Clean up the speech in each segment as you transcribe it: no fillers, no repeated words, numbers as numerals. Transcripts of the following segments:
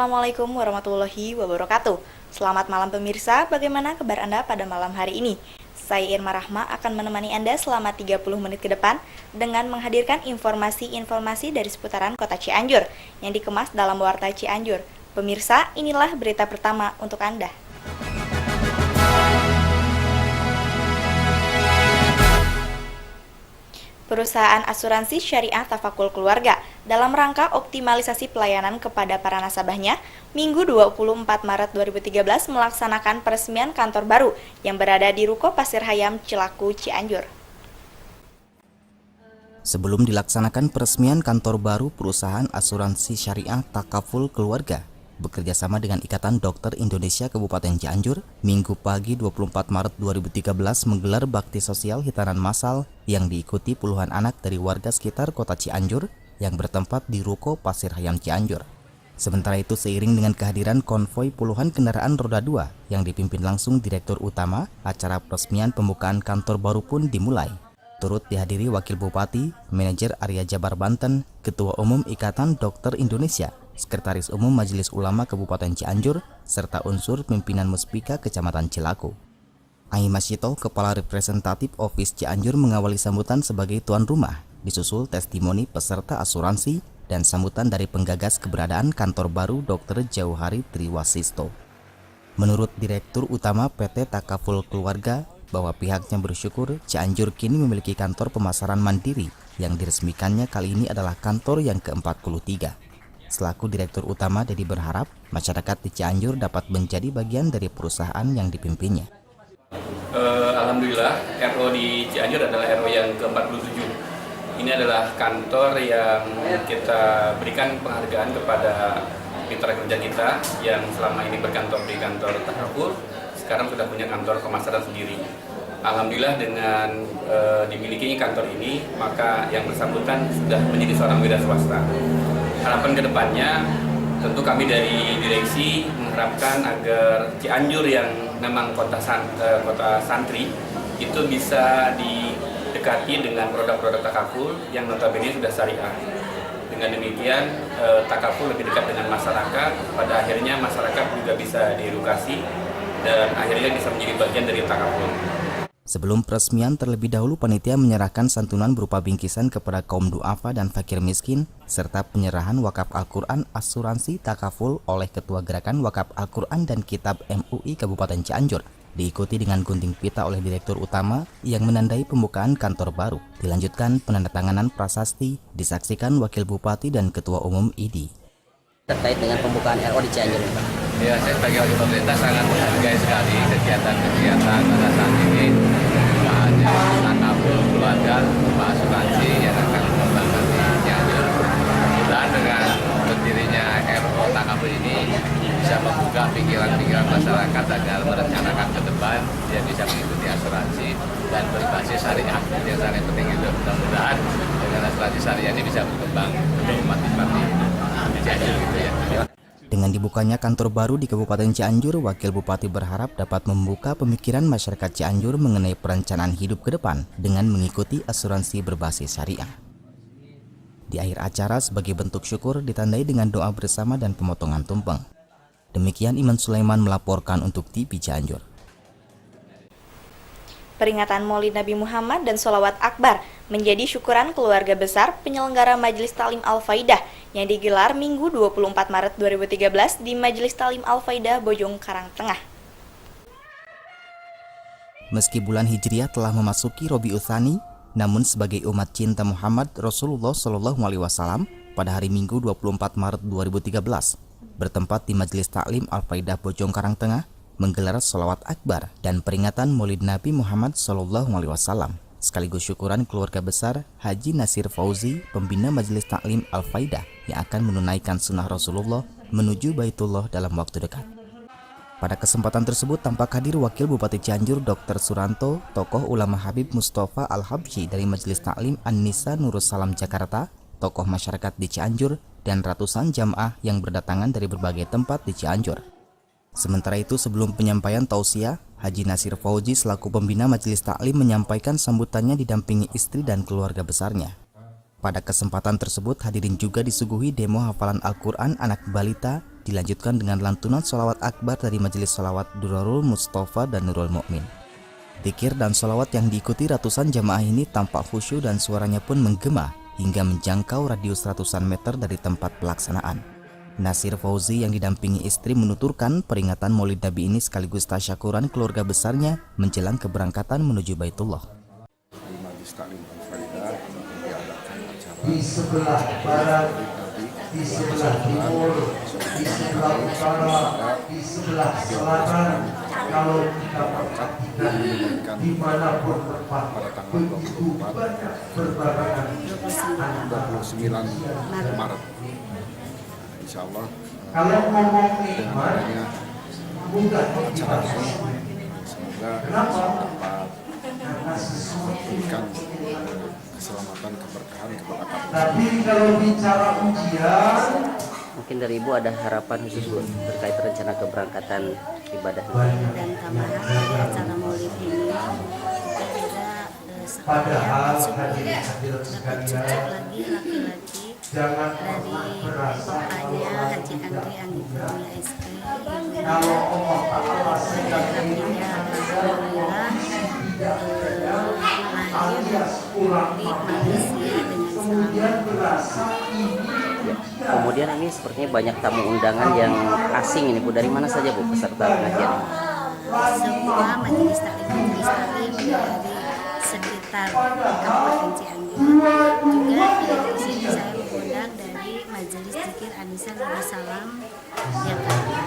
Assalamualaikum warahmatullahi wabarakatuh. Selamat malam pemirsa, bagaimana kabar Anda pada malam hari ini? Saya Irma Rahma akan menemani Anda selama 30 menit ke depan dengan menghadirkan informasi-informasi dari seputaran kota Cianjur yang dikemas dalam Warta Cianjur. Pemirsa, inilah berita pertama untuk Anda. Perusahaan asuransi syariah Tafakul Keluarga dalam rangka optimalisasi pelayanan kepada para nasabahnya, Minggu 24 Maret 2013 melaksanakan peresmian kantor baru yang berada di Ruko Pasir Hayam, Cilaku, Cianjur. Sebelum dilaksanakan peresmian kantor baru, perusahaan asuransi syariah Takaful Keluarga bekerjasama dengan Ikatan Dokter Indonesia Kabupaten Cianjur, Minggu pagi 24 Maret 2013 menggelar bakti sosial hitanan massal yang diikuti puluhan anak dari warga sekitar kota Cianjur yang bertempat di Ruko Pasir Hayam Cianjur. Sementara itu, seiring dengan kehadiran konvoi puluhan kendaraan roda 2 yang dipimpin langsung Direktur Utama, acara peresmian pembukaan kantor baru pun dimulai. Turut dihadiri Wakil Bupati, Manajer Area Jabar Banten, Ketua Umum Ikatan Dokter Indonesia, Sekretaris Umum Majelis Ulama Kabupaten Cianjur, serta unsur pimpinan Muspika Kecamatan Cilaku. Ai Masyito, Kepala Representatif Office Cianjur, mengawali sambutan sebagai tuan rumah, disusul testimoni peserta asuransi dan sambutan dari penggagas keberadaan kantor baru Dr. Jauhari Triwasisto. Menurut Direktur Utama PT Takaful Keluarga, bahwa pihaknya bersyukur Cianjur kini memiliki kantor pemasaran mandiri yang diresmikannya kali ini adalah kantor yang ke-43. Selaku Direktur Utama, Dedi berharap masyarakat di Cianjur dapat menjadi bagian dari perusahaan yang dipimpinnya. Alhamdulillah, RO di Cianjur adalah RO yang ke-47. Ini adalah kantor yang kita berikan penghargaan kepada mitra kerja kita yang selama ini berkantor di kantor Takaful, sekarang sudah punya kantor pemasaran sendiri. Alhamdulillah dengan dimilikinya kantor ini, maka yang bersangkutan sudah menjadi seorang wira swasta. Harapan kedepannya, tentu kami dari direksi mengharapkan agar Cianjur yang memang kota santri itu bisa didekati dengan produk-produk Takaful yang notabene sudah syariah. Dengan demikian, Takaful lebih dekat dengan masyarakat, pada akhirnya masyarakat juga bisa diedukasi dan akhirnya bisa menjadi bagian dari Takaful. Sebelum peresmian, terlebih dahulu panitia menyerahkan santunan berupa bingkisan kepada kaum duafa dan fakir miskin, serta penyerahan wakaf Al-Quran asuransi Takaful oleh Ketua Gerakan Wakaf Al-Quran dan Kitab MUI Kabupaten Cianjur, diikuti dengan gunting pita oleh Direktur Utama yang menandai pembukaan kantor baru. Dilanjutkan penandatanganan prasasti, disaksikan Wakil Bupati dan Ketua Umum ID. Terkait dengan pembukaan RO di Cianjur, Pak. Ya, saya sebagai wakil pemerintah sangat menghargai sekali kegiatan-kegiatan pada saat ini. Bukan hanya Takaful Keluarga, Pak Asuransi yang akan mengembangkan di Cianjur. Dan dengan berdirinya RO Takaful ini bisa membuka pikiran-pikiran masyarakat agar merencanakan ke depan dia bisa mengikuti asuransi dan berbasis syariah. Yang sangat penting itu mudah-mudahan dengan asuransi syariah ini bisa berkembang untuk umat-umat di Cianjur gitu ya. Dengan dibukanya kantor baru di Kabupaten Cianjur, Wakil Bupati berharap dapat membuka pemikiran masyarakat Cianjur mengenai perencanaan hidup ke depan dengan mengikuti asuransi berbasis syariah. Di akhir acara, sebagai bentuk syukur ditandai dengan doa bersama dan pemotongan tumpeng. Demikian Iman Sulaiman melaporkan untuk TV Cianjur. Peringatan Maulid Nabi Muhammad dan Sholawat Akbar menjadi syukuran keluarga besar penyelenggara Majelis Talim Al-Faidah yang digelar Minggu 24 Maret 2013 di Majelis Talim Al-Faidah Bojong Karangtengah. Meski bulan Hijriah telah memasuki Rabiul Tsani, namun sebagai umat cinta Muhammad Rasulullah SAW pada hari Minggu 24 Maret 2013 bertempat di Majelis Taklim Al-Faidah Bojong Karangtengah menggelar sholawat akbar dan peringatan Maulid Nabi Muhammad SAW, sekaligus syukuran keluarga besar Haji Nasir Fauzi, pembina Majelis Taklim Al-Faidah yang akan menunaikan sunnah Rasulullah menuju Baitullah dalam waktu dekat. Pada kesempatan tersebut tampak hadir Wakil Bupati Cianjur Dr. Suranto, tokoh ulama Habib Mustafa Al-Habsyi dari Majelis Taklim An-Nisa Nurus Salam Jakarta, tokoh masyarakat di Cianjur, dan ratusan jamaah yang berdatangan dari berbagai tempat di Cianjur. Sementara itu, sebelum penyampaian tausiah, Haji Nasir Fauzi selaku pembina Majelis Taklim menyampaikan sambutannya didampingi istri dan keluarga besarnya. Pada kesempatan tersebut, hadirin juga disuguhi demo hafalan Al-Quran anak balita dilanjutkan dengan lantunan sholawat akbar dari Majelis Sholawat Durarul Mustafa dan Nurul Mukmin. Dzikir dan sholawat yang diikuti ratusan jamaah ini tampak khusyuk dan suaranya pun menggema hingga menjangkau radius ratusan meter dari tempat pelaksanaan. Nasir Fauzi yang didampingi istri menuturkan peringatan Maulid Nabi ini sekaligus tasyakuran keluarga besarnya menjelang keberangkatan menuju Baitullah. Di Majelis Taklim Al-Faidah diadakan acara di sebelah barat, di sebelah timur, di sebelah utara, di sebelah selatan. Kalau kita perhatikan dimanapun tempat, begitu banyak berbarengan 29 Maret. Insya Allah kalau ngomong dengan nikmat, adanya mudah acara kita. ini semoga Kenapa? dapat Karena sesuatu memberikan keselamatan, keberkahan kepada kami. tapi kalau bicara ujian, Mungkin dari Ibu ada harapan khusus Bu terkait rencana keberangkatan ibadah. dan tambahan dari acara maulid ini kira-kira padahal sekalian hadirin dapat cucu sekalian, lagi laki-laki jangan dari bapaknya Haji Andri Anggibroni SK kalau Allah Ta'ala sedang ibunya alhamdulillah lahir alias kurang di Malaysia dengan kemudian selamat. berasa ini Kemudian ini sepertinya banyak tamu undangan yang asing ini Bu. Dari mana saja Bu peserta pengajian? Semua majelis taklim dari sekitar Kabupaten Cianjur. Juga di sini saya mengundang dari Majelis Dzikir Anisa Darussalam Jakarta.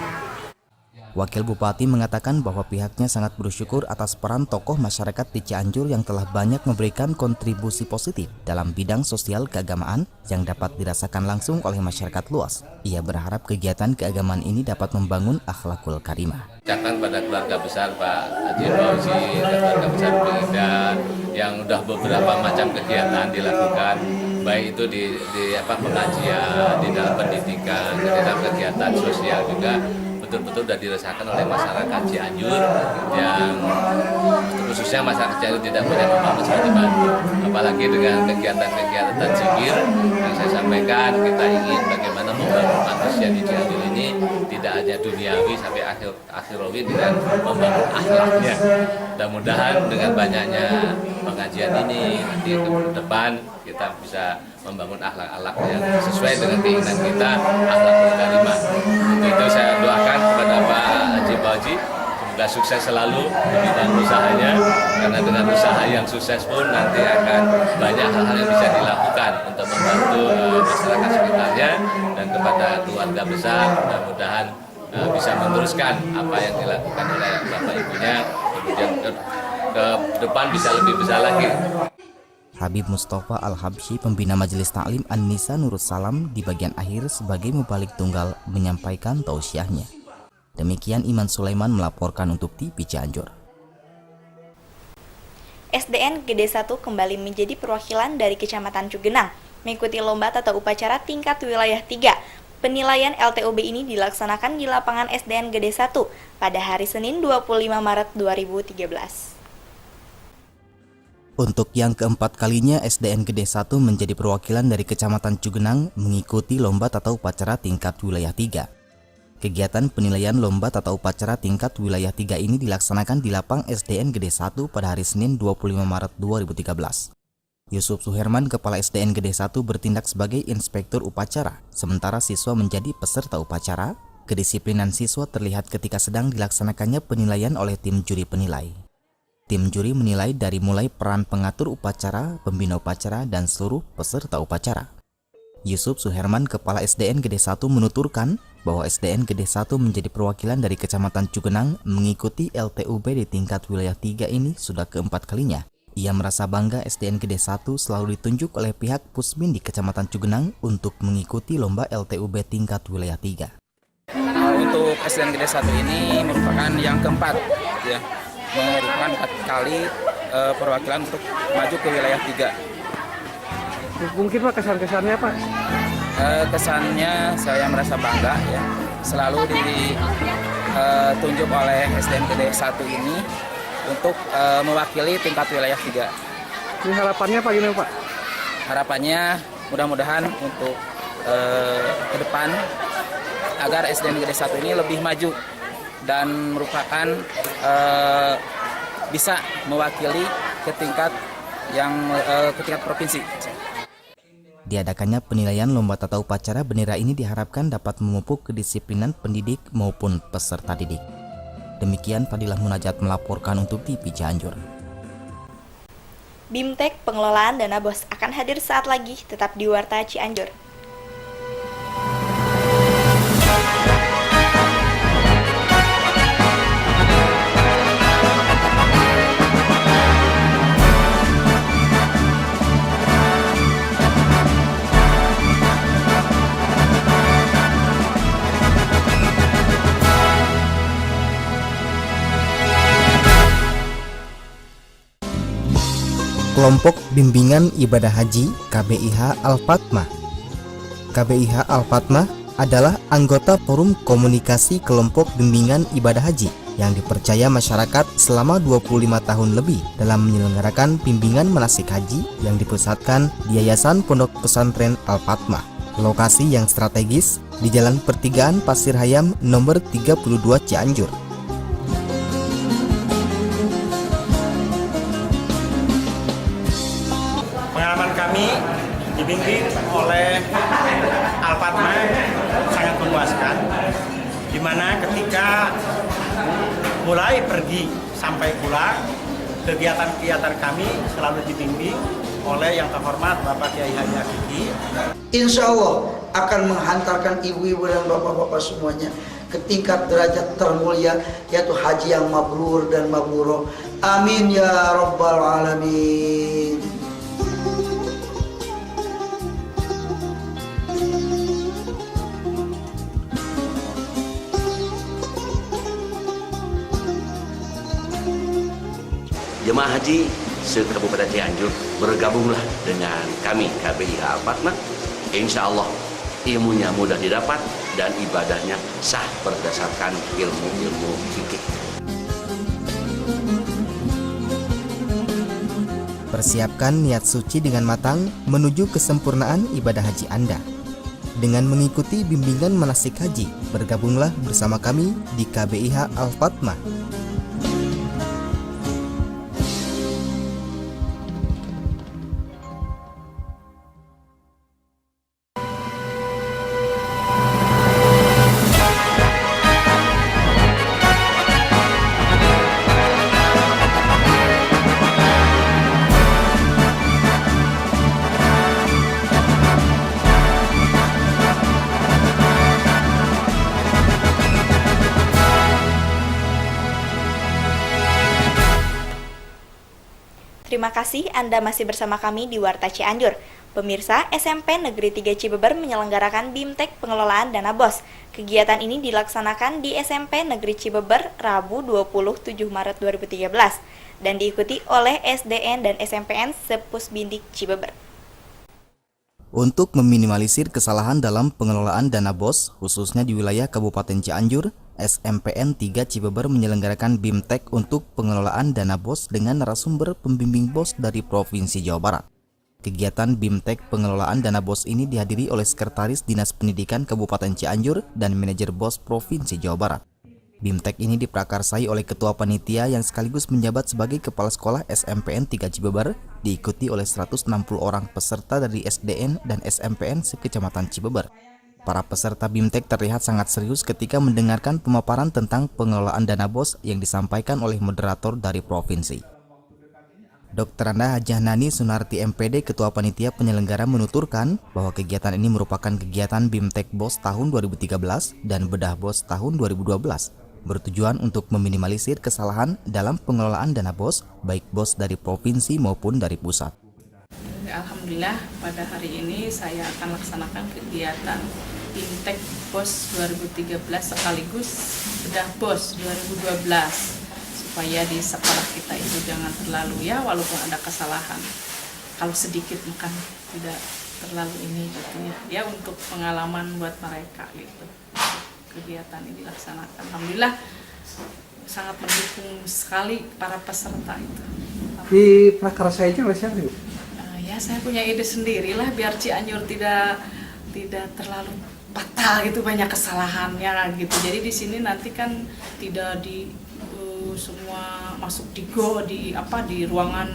Wakil Bupati mengatakan bahwa pihaknya sangat bersyukur atas peran tokoh masyarakat di Cianjur yang telah banyak memberikan kontribusi positif dalam bidang sosial keagamaan yang dapat dirasakan langsung oleh masyarakat luas. Ia berharap kegiatan keagamaan ini dapat membangun akhlakul karimah. Ucapkan pada keluarga besar Pak Haji Fauzi dan keluarga besar Beda yang sudah beberapa macam kegiatan dilakukan, baik itu di pengajian, di dalam pendidikan, di dalam kegiatan sosial juga betul-betul sudah dirasakan oleh masyarakat Cianjur yang khususnya masyarakat Cianjur tidak boleh membangun seperti Batu. Apalagi dengan kegiatan-kegiatan zikir yang saya sampaikan, kita ingin bagaimana membangun manusia di Cianjur ini tidak hanya duniawi sampai akhirawi dengan membangun akhlaknya. Mudah-mudahan dengan banyaknya pengajian ini nanti ke depan kita bisa membangun akhlak-akhlak yang sesuai dengan keinginan kita, akhlakul karimah. Untuk itu saya doakan kepada Pak Haji Fauzi semoga sukses selalu di bidang usahanya, karena dengan usaha yang sukses pun nanti akan banyak hal-hal yang bisa dilakukan untuk membantu masyarakat sekitarnya, dan kepada keluarga besar mudah-mudahan bisa meneruskan apa yang dilakukan oleh bapak ibunya, kemudian ke depan bisa lebih besar lagi. Habib Mustafa Al-Habsyi, pembina Majelis Taklim An-Nisa Nurul Salam, di bagian akhir sebagai mubalik tunggal menyampaikan tausiahnya. Demikian Iman Sulaiman melaporkan untuk TV Cianjur. SDN Gede 1 kembali menjadi perwakilan dari Kecamatan Cugenang, mengikuti lomba tata upacara tingkat wilayah 3. Penilaian LTUB ini dilaksanakan di lapangan SDN Gede 1 pada hari Senin 25 Maret 2013. Untuk yang keempat kalinya, SDN Gede 1 menjadi perwakilan dari Kecamatan Cugenang mengikuti lomba tata upacara tingkat wilayah 3. Kegiatan penilaian lomba tata upacara tingkat wilayah 3 ini dilaksanakan di lapang SDN Gede 1 pada hari Senin 25 Maret 2013. Yusuf Suherman, Kepala SDN Gede 1, bertindak sebagai inspektur upacara, sementara siswa menjadi peserta upacara. Kedisiplinan siswa terlihat ketika sedang dilaksanakannya penilaian oleh tim juri penilai. Tim juri menilai dari mulai peran pengatur upacara, pembina upacara, dan seluruh peserta upacara. Yusuf Suherman, Kepala SDN Gede 1, menuturkan bahwa SDN Gede 1 menjadi perwakilan dari Kecamatan Cugenang mengikuti LTUB di tingkat wilayah 3 ini sudah keempat kalinya. Ia merasa bangga SDN Gede 1 selalu ditunjuk oleh pihak Pusmin di Kecamatan Cugenang untuk mengikuti lomba LTUB tingkat wilayah 3. Untuk SDN Gede 1 ini merupakan yang keempat, ya, merupakan 4 kali perwakilan untuk maju ke wilayah 3. Mungkin Pak kesan-kesannya Pak? Kesannya saya merasa bangga, ya, selalu ditunjuk oleh SDN Gede 1 ini untuk mewakili tingkat wilayah 3. Ini harapannya Pak gimana Pak? Harapannya mudah-mudahan untuk ke depan agar SDN Negeri 1 ini lebih maju dan merupakan bisa mewakili ke tingkat provinsi. Diadakannya penilaian lomba tata upacara bendera ini diharapkan dapat memupuk kedisiplinan pendidik maupun peserta didik. Demikian Fadilah Munajat melaporkan untuk TV Cianjur. BIMTEK Pengelolaan Dana BOS akan hadir saat lagi, tetap di Warta Cianjur. Kelompok Bimbingan Ibadah Haji KBIH Al-Fatmah. KBIH Al-Fatmah adalah anggota Forum Komunikasi Kelompok Bimbingan Ibadah Haji yang dipercaya masyarakat selama 25 tahun lebih dalam menyelenggarakan bimbingan manasik haji yang dipusatkan di Yayasan Pondok Pesantren Al-Fatmah. Lokasi yang strategis di Jalan Pertigaan Pasir Hayam nomor 32 Cianjur. Pengalaman kami dibimbing oleh Al-Fatmah sangat memuaskan, di mana ketika mulai pergi sampai pulang, kegiatan-kegiatan kami selalu dibimbing oleh yang terhormat Bapak Kiai Haji Akiki. Insya Allah akan menghantarkan ibu-ibu dan bapak-bapak semuanya ke tingkat derajat termulia, yaitu haji yang mabrur dan mabruroh. Amin ya rabbal alamin. Jemaah haji se-Kabupaten Cianjur, bergabunglah dengan kami KBIH Al-Fatmah. Insya Allah ilmunya mudah didapat dan ibadahnya sah berdasarkan ilmu-ilmu fikih. Persiapkan niat suci dengan matang menuju kesempurnaan ibadah haji Anda. Dengan mengikuti bimbingan manasik haji, bergabunglah bersama kami di KBIH Al-Fatmah. Terima kasih Anda masih bersama kami di Warta Cianjur. Pemirsa, SMP Negeri 3 Cibeber menyelenggarakan BIMTEK Pengelolaan Dana BOS. Kegiatan ini dilaksanakan di SMP Negeri Cibeber Rabu 27 Maret 2013 dan diikuti oleh SDN dan SMPN Sepusbindik Cibeber. Untuk meminimalisir kesalahan dalam pengelolaan dana BOS, khususnya di wilayah Kabupaten Cianjur, SMPN 3 Cibeber menyelenggarakan BIMTEK untuk pengelolaan dana BOS dengan narasumber pembimbing BOS dari Provinsi Jawa Barat. Kegiatan BIMTEK pengelolaan dana BOS ini dihadiri oleh Sekretaris Dinas Pendidikan Kabupaten Cianjur dan Manajer BOS Provinsi Jawa Barat. BIMTEK ini diprakarsai oleh Ketua Panitia yang sekaligus menjabat sebagai Kepala Sekolah SMPN 3 Cibeber, diikuti oleh 160 orang peserta dari SDN dan SMPN se-Kecamatan Cibeber. Para peserta BIMTEK terlihat sangat serius ketika mendengarkan pemaparan tentang pengelolaan dana BOS yang disampaikan oleh moderator dari provinsi. Dr. Anda Hajahnani Sunarti MPD Ketua Panitia Penyelenggara menuturkan bahwa kegiatan ini merupakan kegiatan BIMTEK BOS tahun 2013 dan Bedah BOS tahun 2012, bertujuan untuk meminimalisir kesalahan dalam pengelolaan dana BOS, baik BOS dari provinsi maupun dari pusat. Alhamdulillah pada hari ini saya akan laksanakan kegiatan BIMTEK BOS 2013 sekaligus Bedah BOS 2012 supaya di sekolah kita itu jangan terlalu walaupun ada kesalahan, kalau sedikit bukan tidak terlalu ini gitu ya untuk pengalaman buat mereka gitu. Kegiatan ini dilaksanakan, alhamdulillah sangat mendukung sekali para peserta itu. Di prakarsa itu oleh siapa, Bu? Ya saya punya ide sendirilah biar Cianjur tidak terlalu fatal gitu, banyak kesalahannya gitu. Jadi di sini nanti kan tidak semua masuk di di ruangan,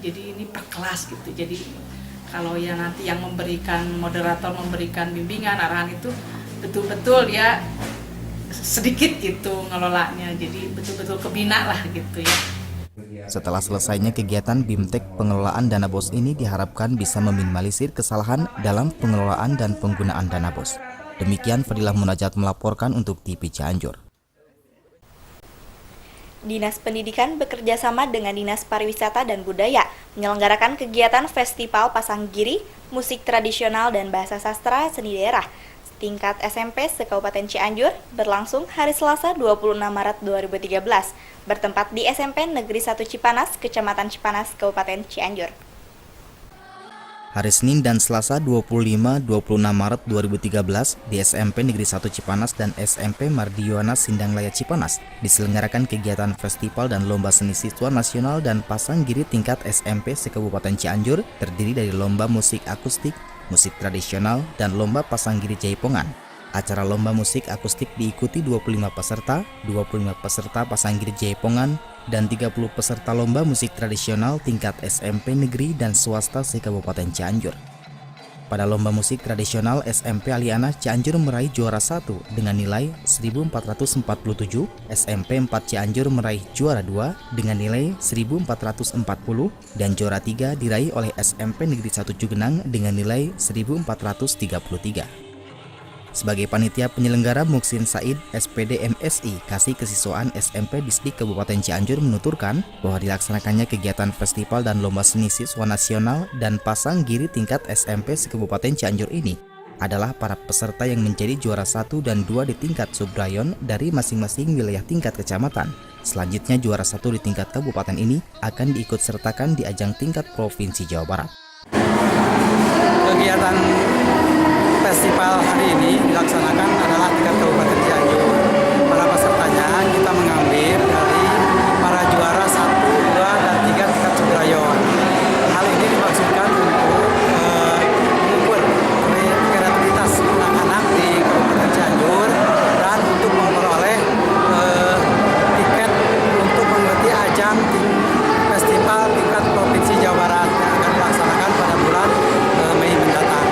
jadi ini per kelas gitu. Jadi kalau ya nanti yang moderator memberikan bimbingan arahan itu betul-betul ya sedikit gitu ngelolanya, jadi betul-betul kebina lah gitu ya. Setelah selesainya kegiatan BIMTEK, pengelolaan dana BOS ini diharapkan bisa meminimalisir kesalahan dalam pengelolaan dan penggunaan dana BOS. Demikian Fadilah Munajat melaporkan untuk TV Cianjur. Dinas Pendidikan bekerjasama dengan Dinas Pariwisata dan Budaya menyelenggarakan kegiatan Festival Pasanggiri, Musik Tradisional dan Bahasa Sastra Seni Daerah tingkat SMP se-Kabupaten Cianjur berlangsung hari Selasa 26 Maret 2013 bertempat di SMP Negeri 1 Cipanas, Kecamatan Cipanas, Kabupaten Cianjur. Hari Senin dan Selasa 25-26 Maret 2013 di SMP Negeri 1 Cipanas dan SMP Mardioana Sindanglaya Cipanas diselenggarakan kegiatan festival dan lomba seni siswa nasional dan pasanggiri tingkat SMP se-Kabupaten Cianjur terdiri dari lomba musik akustik, musik tradisional, dan lomba pasanggiri jaipongan. Acara lomba musik akustik diikuti 25 peserta pasanggiri jaipongan, dan 30 peserta lomba musik tradisional tingkat SMP negeri dan swasta se-Kabupaten Cianjur. Pada lomba musik tradisional, SMP Aliana Cianjur meraih juara 1 dengan nilai 1447, SMP 4 Cianjur meraih juara 2 dengan nilai 1440, dan juara 3 diraih oleh SMP Negeri 1 Cugenang dengan nilai 1433. Sebagai panitia penyelenggara, Muksin Said, SPD MSI, Kasih Kesiswaan SMP Disdik Kabupaten Cianjur menuturkan bahwa dilaksanakannya kegiatan festival dan lomba seni siswa nasional dan pasanggiri tingkat SMP se-Kabupaten Cianjur ini adalah para peserta yang menjadi juara 1 dan 2 di tingkat subrayon dari masing-masing wilayah tingkat kecamatan. Selanjutnya juara 1 di tingkat kabupaten ini akan diikut sertakan di ajang tingkat provinsi Jawa Barat. Kegiatan festival hari ini dilaksanakan adalah tingkat Kabupaten Cianjur. Para pesertanya kita mengambil dari para juara 1, 2, dan 3 tingkat subrayon. Hal ini dimaksudkan untuk mengukur kreativitas anak-anak di Kabupaten Cianjur dan untuk memperoleh tiket untuk mengikuti ajang festival tingkat provinsi Jawa Barat yang akan dilaksanakan pada bulan Mei mendatang.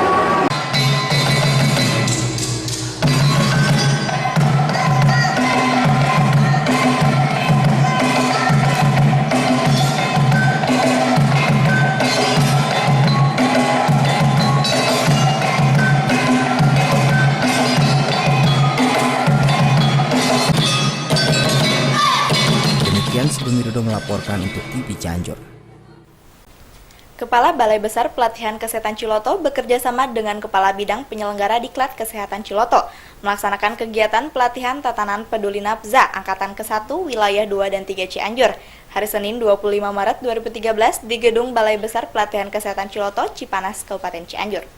Sugeng Widodo melaporkan untuk TV Cianjur. Kepala Balai Besar Pelatihan Kesehatan Ciloto bekerja sama dengan Kepala Bidang Penyelenggara Diklat Kesehatan Ciloto melaksanakan kegiatan pelatihan tatanan peduli nafza Angkatan ke-1 Wilayah 2 dan 3 Cianjur hari Senin 25 Maret 2013 di Gedung Balai Besar Pelatihan Kesehatan Ciloto, Cipanas, Kabupaten Cianjur.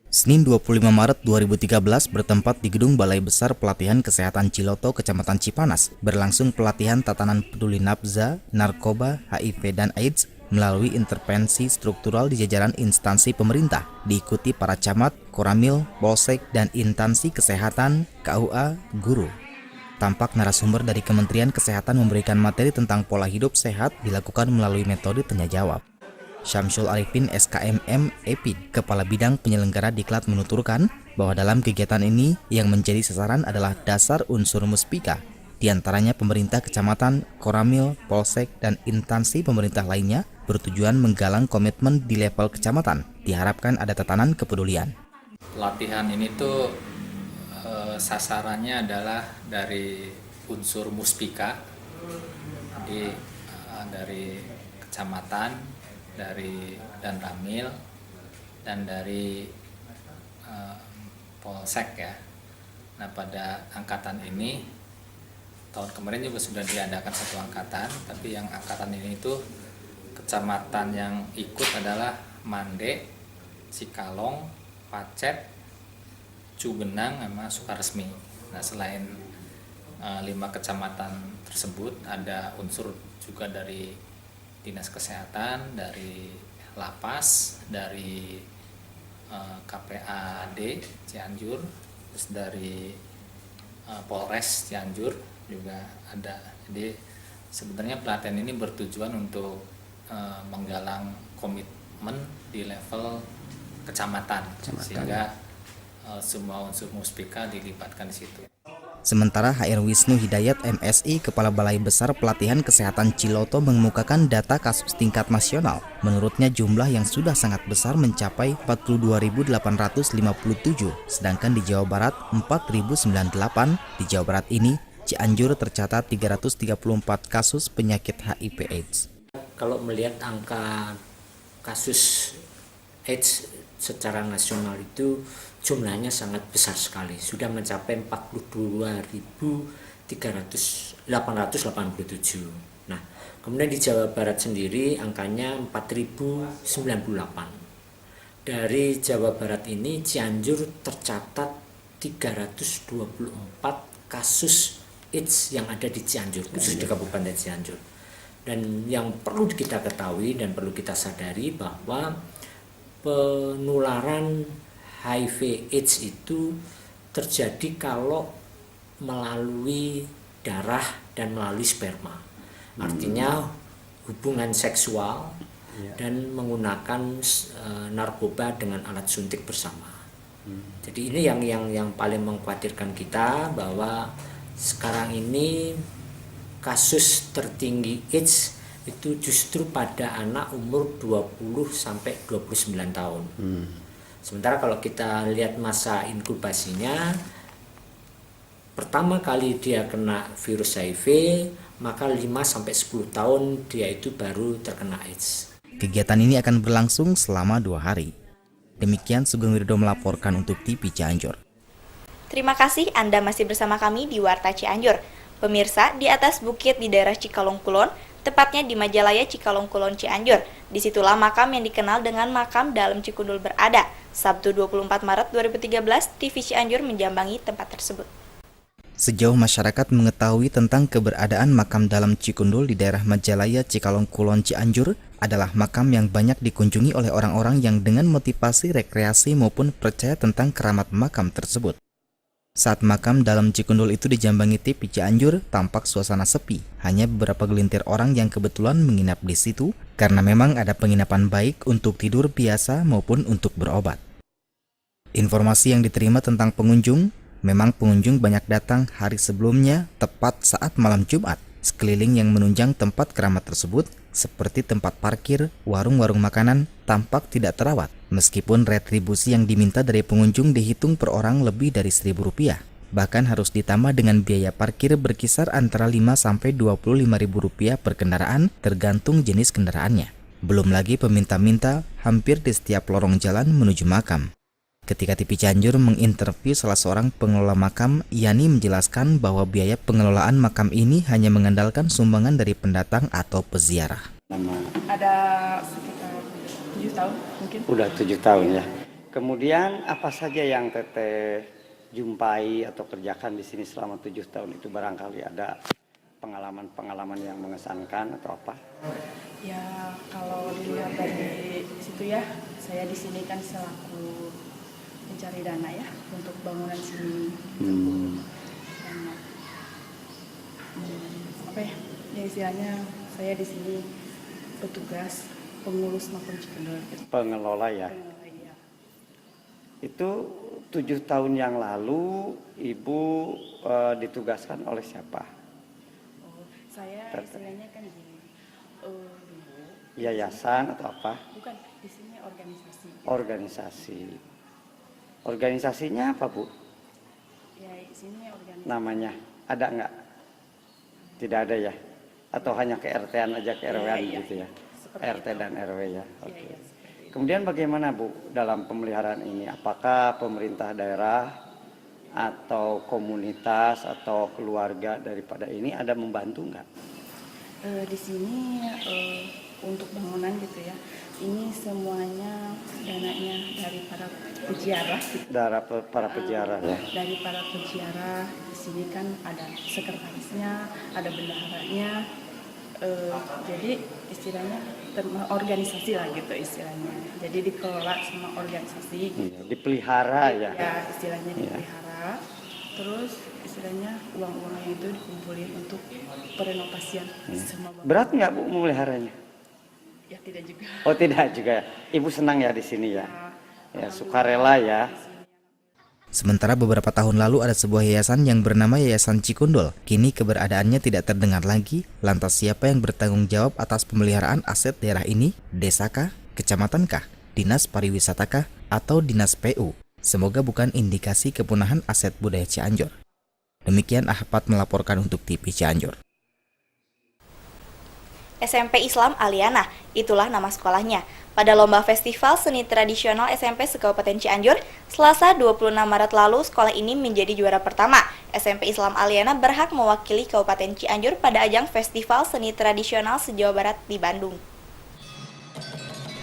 Senin 25 Maret 2013 bertempat di Gedung Balai Besar Pelatihan Kesehatan Ciloto, Kecamatan Cipanas, berlangsung pelatihan tatanan peduli nafza, narkoba, HIV dan AIDS melalui intervensi struktural di jajaran instansi pemerintah, diikuti para camat, koramil, polsek, dan instansi kesehatan, KUA, guru. Tampak narasumber dari Kementerian Kesehatan memberikan materi tentang pola hidup sehat dilakukan melalui metode tanya jawab. Syamsul Arifin SKMM EPID, Kepala Bidang Penyelenggara Diklat menuturkan bahwa dalam kegiatan ini yang menjadi sasaran adalah dasar unsur muspika, diantaranya pemerintah kecamatan, koramil, polsek, dan instansi pemerintah lainnya bertujuan menggalang komitmen di level kecamatan. Diharapkan ada tatanan kepedulian. Latihan ini tuh sasarannya adalah dari unsur muspika, jadi dari kecamatan, dari dan ramil, dan dari polsek ya. Nah, pada angkatan ini tahun kemarin juga sudah diadakan satu angkatan, tapi yang angkatan ini itu kecamatan yang ikut adalah Mande, Cikalong, Pacet, Cugenang, sama Sukaresmi. Nah, selain 5 kecamatan tersebut ada unsur juga dari Dinas Kesehatan, dari Lapas, dari KPAD Cianjur, terus dari Polres Cianjur juga ada. Jadi sebenarnya pelatihan ini bertujuan untuk menggalang komitmen di level kecamatan. Sehingga semua unsur muspika dilibatkan di situ. Sementara HR Wisnu Hidayat MSI, Kepala Balai Besar Pelatihan Kesehatan Ciloto mengemukakan data kasus tingkat nasional. Menurutnya jumlah yang sudah sangat besar mencapai 42.857, sedangkan di Jawa Barat 4.098. Di Jawa Barat ini, Cianjur tercatat 334 kasus penyakit HIV/AIDS. Kalau melihat angka kasus AIDS secara nasional itu jumlahnya sangat besar sekali, sudah mencapai 42.887. Nah, kemudian di Jawa Barat sendiri angkanya 4.098. Dari Jawa Barat ini Cianjur tercatat 324 kasus AIDS yang ada di Cianjur, khusus di Kabupaten Cianjur. Dan yang perlu kita ketahui dan perlu kita sadari bahwa penularan HIV AIDS itu terjadi kalau melalui darah dan melalui sperma. Artinya hubungan seksual dan menggunakan narkoba dengan alat suntik bersama. Jadi ini yang paling mengkhawatirkan kita, bahwa sekarang ini kasus tertinggi AIDS itu justru pada anak umur 20 sampai 29 tahun. Sementara kalau kita lihat masa inkubasinya, pertama kali dia kena virus HIV, maka 5 sampai 10 tahun dia itu baru terkena AIDS. Kegiatan ini akan berlangsung selama 2 hari. Demikian Sugeng Widodo melaporkan untuk TV Cianjur. Terima kasih Anda masih bersama kami di Warta Cianjur. Pemirsa, di atas bukit di daerah Cikalong Kulon, tepatnya di Majalaya Cikalong Kulon Cianjur, disitulah makam yang dikenal dengan makam Dalem Cikundul berada. Sabtu 24 Maret 2013, TV Cianjur menjambangi tempat tersebut. Sejauh masyarakat mengetahui tentang keberadaan makam Dalem Cikundul di daerah Majalaya Cikalong Kulon Cianjur, adalah makam yang banyak dikunjungi oleh orang-orang yang dengan motivasi rekreasi maupun percaya tentang keramat makam tersebut. Saat makam Dalem Cikundul itu dijambangi TV Cianjur, tampak suasana sepi. Hanya beberapa gelintir orang yang kebetulan menginap di situ, karena memang ada penginapan baik untuk tidur biasa maupun untuk berobat. Informasi yang diterima tentang pengunjung, memang pengunjung banyak datang hari sebelumnya, tepat saat malam Jumat. Sekeliling yang menunjang tempat keramat tersebut, seperti tempat parkir, warung-warung makanan, tampak tidak terawat. Meskipun retribusi yang diminta dari pengunjung dihitung per orang lebih dari Rp1.000. Bahkan harus ditambah dengan biaya parkir berkisar antara Rp5 sampai Rp25.000 per kendaraan, tergantung jenis kendaraannya. Belum lagi peminta-minta hampir di setiap lorong jalan menuju makam. Ketika TV Cianjur menginterview salah seorang pengelola makam, Yani menjelaskan bahwa biaya pengelolaan makam ini hanya mengandalkan sumbangan dari pendatang atau peziarah. Ada sekitar 7 tahun mungkin. Udah 7 tahun ya. Kemudian apa saja yang Teteh jumpai atau kerjakan di sini selama 7 tahun itu, barangkali ada pengalaman-pengalaman yang mengesankan atau apa? Ya kalau dilihat dari situ ya, saya di sini kan selaku mencari dana ya untuk bangunan sini. Apa ya? Ya istilahnya saya di sini petugas pengurus makam Cikundul. Pengelola ya. Iya. Itu 7 tahun yang lalu Ibu ditugaskan oleh siapa? Oh, saya istilahnya kan gini. Yayasan atau apa? Bukan, di sini organisasi. Organisasi. Organisasinya apa, Bu? Ya, di sini organisasi. Namanya ada nggak? Tidak ada ya? Atau hanya ke RT-an aja, ke RW-an gitu ya? RT dan RW ya. Oke. Kemudian bagaimana, Bu, dalam pemeliharaan ini? Apakah pemerintah daerah atau komunitas atau keluarga daripada ini ada membantu nggak? Di sini untuk bangunan gitu ya, ini semuanya dananya dari para peziarah. Dari para peziarah ya. Dari para peziarah, di sini kan ada sekretarisnya, ada bendaharanya, Jadi istilahnya organisasi lah gitu istilahnya. Jadi dikelola sama organisasi. Iya, dipelihara ya. Ya istilahnya dipelihara. Terus istilahnya uang-uangnya itu dikumpulin untuk perenovasian semua bangunan. Berat nggak Bu memeliharanya? Ya tidak juga. Oh tidak juga. Ibu senang ya di sini ya. Ya sukarela ya. Sementara beberapa tahun lalu ada sebuah yayasan yang bernama Yayasan Cikundul. Kini keberadaannya tidak terdengar lagi. Lantas siapa yang bertanggung jawab atas pemeliharaan aset daerah ini? Desakah? Kecamatankah? Dinas Pariwisatakah? Atau Dinas PU? Semoga bukan indikasi kepunahan aset budaya Cianjur. Demikian Ahmad melaporkan untuk TV Cianjur. SMP Islam Aliana, itulah nama sekolahnya. Pada Lomba Festival Seni Tradisional SMP se-Kabupaten Cianjur, Selasa 26 Maret lalu, sekolah ini menjadi juara pertama. SMP Islam Aliana berhak mewakili Kabupaten Cianjur pada ajang Festival Seni Tradisional se-Jawa Barat di Bandung.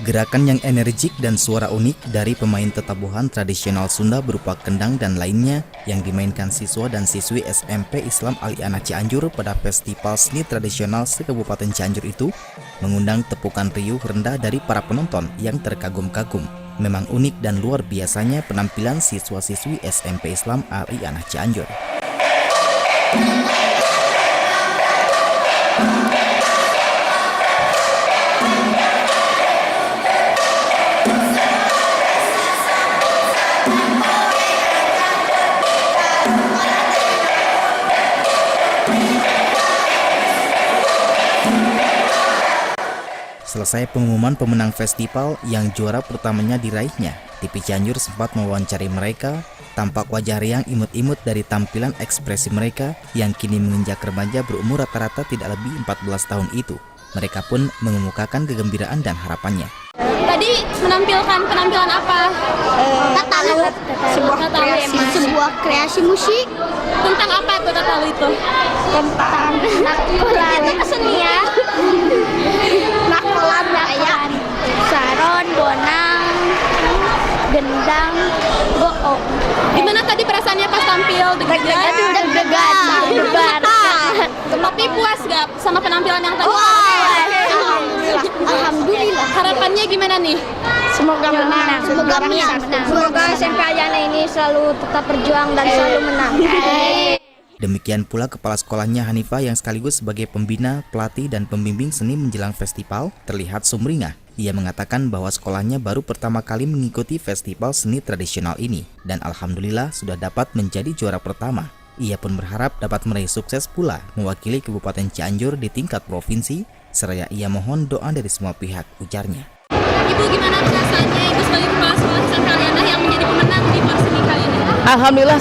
Gerakan yang energik dan suara unik dari pemain tetabuhan tradisional Sunda berupa kendang dan lainnya yang dimainkan siswa dan siswi SMP Islam Aliana Cianjur pada Festival Seni Tradisional se-Kabupaten Cianjur itu mengundang tepukan riuh rendah dari para penonton yang terkagum-kagum. Memang unik dan luar biasanya penampilan siswa-siswi SMP Islam Aliana Cianjur. Selesai pengumuman pemenang festival yang juara pertamanya diraihnya, TV Cianjur sempat mewawancari mereka. Tampak wajah riang imut-imut dari tampilan ekspresi mereka yang kini menginjak remaja berumur rata-rata tidak lebih 14 tahun itu. Mereka pun mengemukakan kegembiraan dan harapannya. Tadi menampilkan penampilan apa? Tatalu, sebuah kreasi musik. Tentang apa itu Tatalu itu? Tentang nakolan kesenian. Nakolan kayak saron, bonang, gendang, goong. Gimana tadi perasaannya pas tampil? Deg-degan. Tapi puas gak sama penampilan yang tadi? Alhamdulillah. Harapannya gimana nih? Semoga menang. Semoga SMP Aliana ini selalu tetap berjuang dan selalu menang. Demikian pula kepala sekolahnya Hanifah yang sekaligus sebagai pembina, pelatih, dan pembimbing seni menjelang festival terlihat sumringah. Ia mengatakan bahwa sekolahnya baru pertama kali mengikuti festival seni tradisional ini dan alhamdulillah sudah dapat menjadi juara pertama. Ia pun berharap dapat meraih sukses pula mewakili Kabupaten Cianjur di tingkat provinsi, seraya ia mohon doa dari semua pihak, ujarnya. Ibu gimana perasaannya Ibu sebagai kepala sekolah SMP Aliana yang menjadi pemenang di Perseni kali ini? Alhamdulillah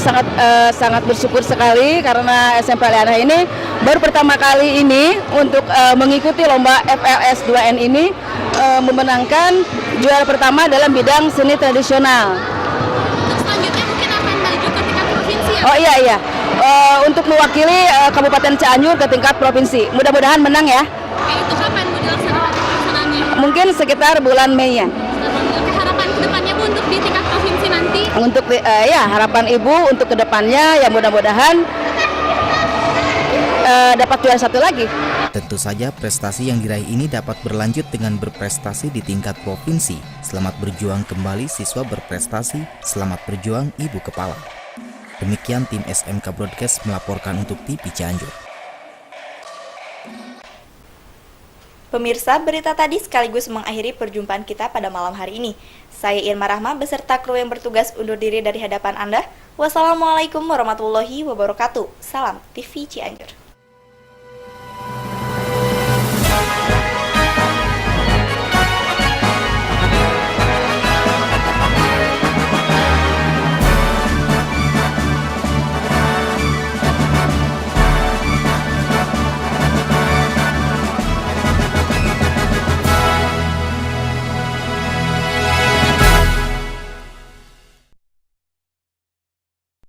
sangat bersyukur sekali karena SMP Aliana ini baru pertama kali ini untuk mengikuti lomba FLS 2N ini memenangkan juara pertama dalam bidang seni tradisional. Untuk selanjutnya mungkin akan maju ke tingkat provinsi ya? Oh iya. Untuk mewakili Kabupaten Cianjur ke tingkat provinsi. Mudah-mudahan menang ya. Itu kapan Bu dilaksanakan pelaksanaannya? Mungkin sekitar bulan Mei ya. Harapan kedepannya Bu untuk di tingkat provinsi nanti? Untuk harapan Ibu untuk kedepannya ya mudah-mudahan dapat juara satu lagi. Tentu saja prestasi yang diraih ini dapat berlanjut dengan berprestasi di tingkat provinsi. Selamat berjuang kembali siswa berprestasi, selamat berjuang Ibu Kepala. Demikian tim SMK Broadcast melaporkan untuk TV Cianjur. Pemirsa, berita tadi sekaligus mengakhiri perjumpaan kita pada malam hari ini. Saya Irma Rahma beserta kru yang bertugas undur diri dari hadapan Anda. Wassalamualaikum warahmatullahi wabarakatuh. Salam TV Cianjur.